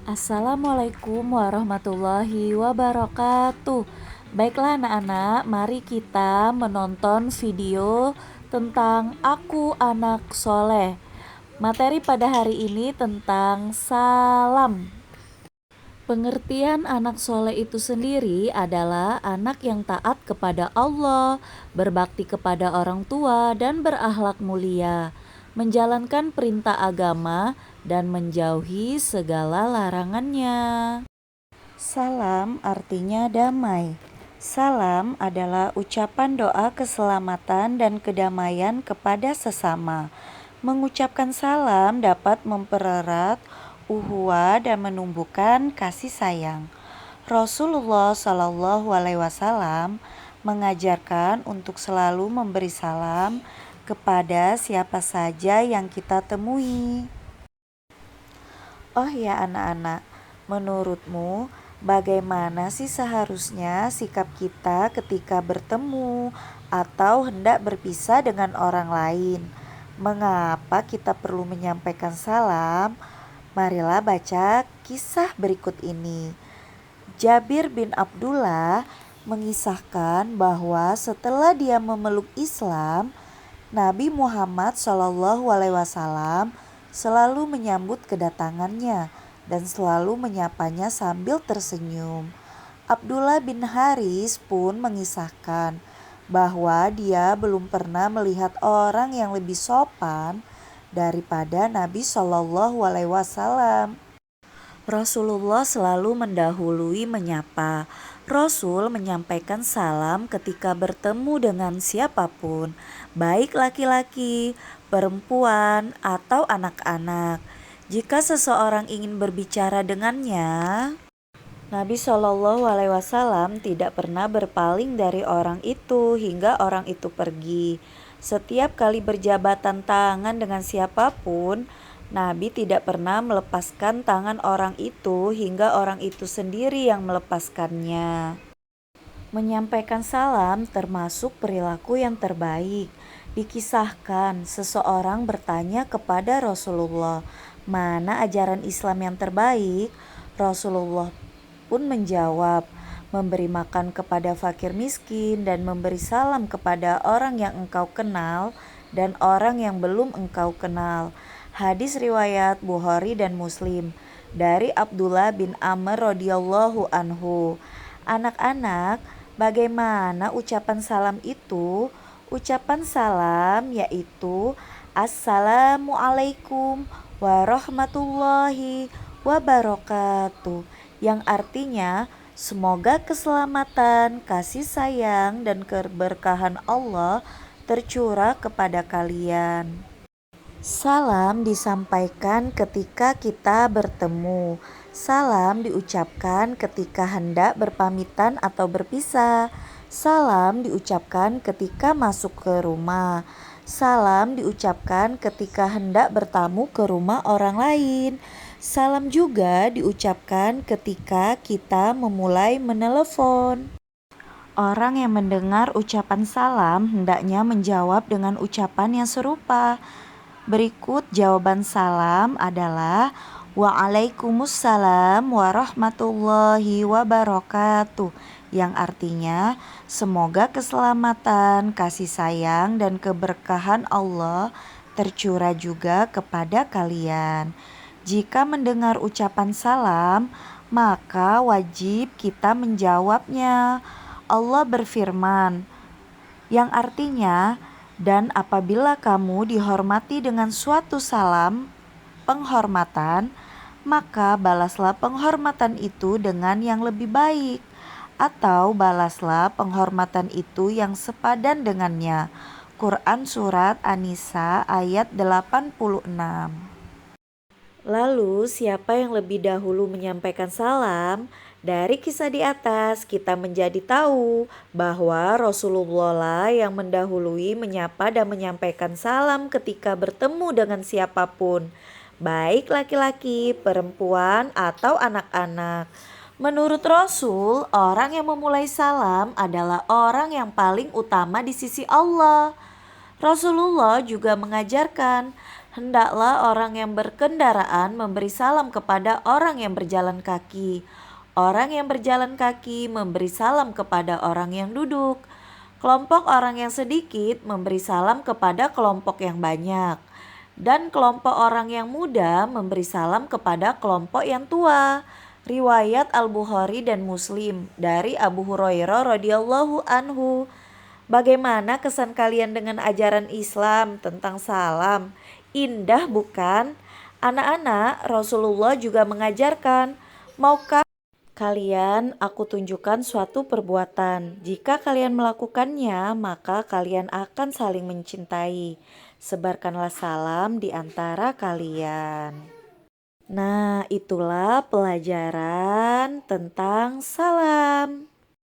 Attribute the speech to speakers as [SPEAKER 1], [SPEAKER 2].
[SPEAKER 1] Assalamualaikum warahmatullahi wabarakatuh. Baiklah anak-anak, mari kita menonton video tentang Aku Anak Soleh. Materi pada hari ini tentang salam. Pengertian anak soleh itu sendiri adalah anak yang taat kepada Allah, berbakti kepada orang tua, dan berakhlak mulia, menjalankan perintah agama, dan menjauhi segala larangannya. Salam artinya damai. Salam adalah ucapan doa keselamatan dan kedamaian kepada sesama. Mengucapkan salam dapat mempererat uhuwah dan menumbuhkan kasih sayang. Rasulullah Shallallahu Alaihi Wasallam mengajarkan untuk selalu memberi salam kepada siapa saja yang kita temui. Oh ya anak-anak, menurutmu bagaimana sih seharusnya sikap kita ketika bertemu atau hendak berpisah dengan orang lain? Mengapa kita perlu menyampaikan salam? Marilah baca kisah berikut ini. Jabir bin Abdullah mengisahkan bahwa setelah dia memeluk Islam, Nabi Muhammad SAW selalu menyambut kedatangannya dan selalu menyapanya sambil tersenyum. Abdullah bin Haris pun mengisahkan bahwa dia belum pernah melihat orang yang lebih sopan daripada Nabi SAW. Rasulullah selalu mendahului menyapa. Rasul menyampaikan salam ketika bertemu dengan siapapun, baik laki-laki, perempuan, atau anak-anak. Jika seseorang ingin berbicara dengannya, Nabi Shallallahu Alaihi Wasallam tidak pernah berpaling dari orang itu hingga orang itu pergi. Setiap kali berjabatan tangan dengan siapapun, Nabi tidak pernah melepaskan tangan orang itu hingga orang itu sendiri yang melepaskannya. Menyampaikan salam termasuk perilaku yang terbaik. Dikisahkan seseorang bertanya kepada Rasulullah, "Mana ajaran Islam yang terbaik?" Rasulullah pun menjawab, "Memberi makan kepada fakir miskin dan memberi salam kepada orang yang engkau kenal dan orang yang belum engkau kenal." Hadis riwayat Bukhari dan Muslim dari Abdullah bin Amr radhiyallahu anhu. Anak-anak, bagaimana ucapan salam itu? Ucapan salam yaitu Assalamualaikum warahmatullahi wabarakatuh, yang artinya semoga keselamatan, kasih sayang, dan keberkahan Allah tercurah kepada kalian. Salam disampaikan ketika kita bertemu. Salam diucapkan ketika hendak berpamitan atau berpisah. Salam diucapkan ketika masuk ke rumah. Salam diucapkan ketika hendak bertamu ke rumah orang lain. Salam juga diucapkan ketika kita memulai menelepon. Orang yang mendengar ucapan salam hendaknya menjawab dengan ucapan yang serupa. Berikut jawaban salam adalah Waalaikumsalam warahmatullahi wabarakatuh, yang artinya semoga keselamatan, kasih sayang, dan keberkahan Allah tercurah juga kepada kalian. Jika mendengar ucapan salam, maka wajib kita menjawabnya. Allah berfirman, yang artinya, dan apabila kamu dihormati dengan suatu salam penghormatan, maka balaslah penghormatan itu dengan yang lebih baik, atau balaslah penghormatan itu yang sepadan dengannya. Quran Surat An-Nisa ayat 86. Lalu siapa yang lebih dahulu menyampaikan salam? Dari kisah di atas kita menjadi tahu bahwa Rasulullah lah yang mendahului menyapa dan menyampaikan salam ketika bertemu dengan siapapun, baik laki-laki, perempuan, atau anak-anak. Menurut Rasul, orang yang memulai salam adalah orang yang paling utama di sisi Allah. Rasulullah juga mengajarkan, Hendaklah orang yang berkendaraan memberi salam kepada orang yang berjalan kaki. Orang yang berjalan kaki memberi salam kepada orang yang duduk. Kelompok orang yang sedikit memberi salam kepada kelompok yang banyak. Dan kelompok orang yang muda memberi salam kepada kelompok yang tua. Riwayat Al-Bukhari dan Muslim dari Abu Hurairah radhiyallahu anhu. Bagaimana kesan kalian dengan ajaran Islam tentang salam? Indah bukan? Anak-anak, Rasulullah juga mengajarkan, maukah kalian aku tunjukkan suatu perbuatan? Jika kalian melakukannya, maka kalian akan saling mencintai. Sebarkanlah salam di antara kalian. Nah, itulah pelajaran tentang salam.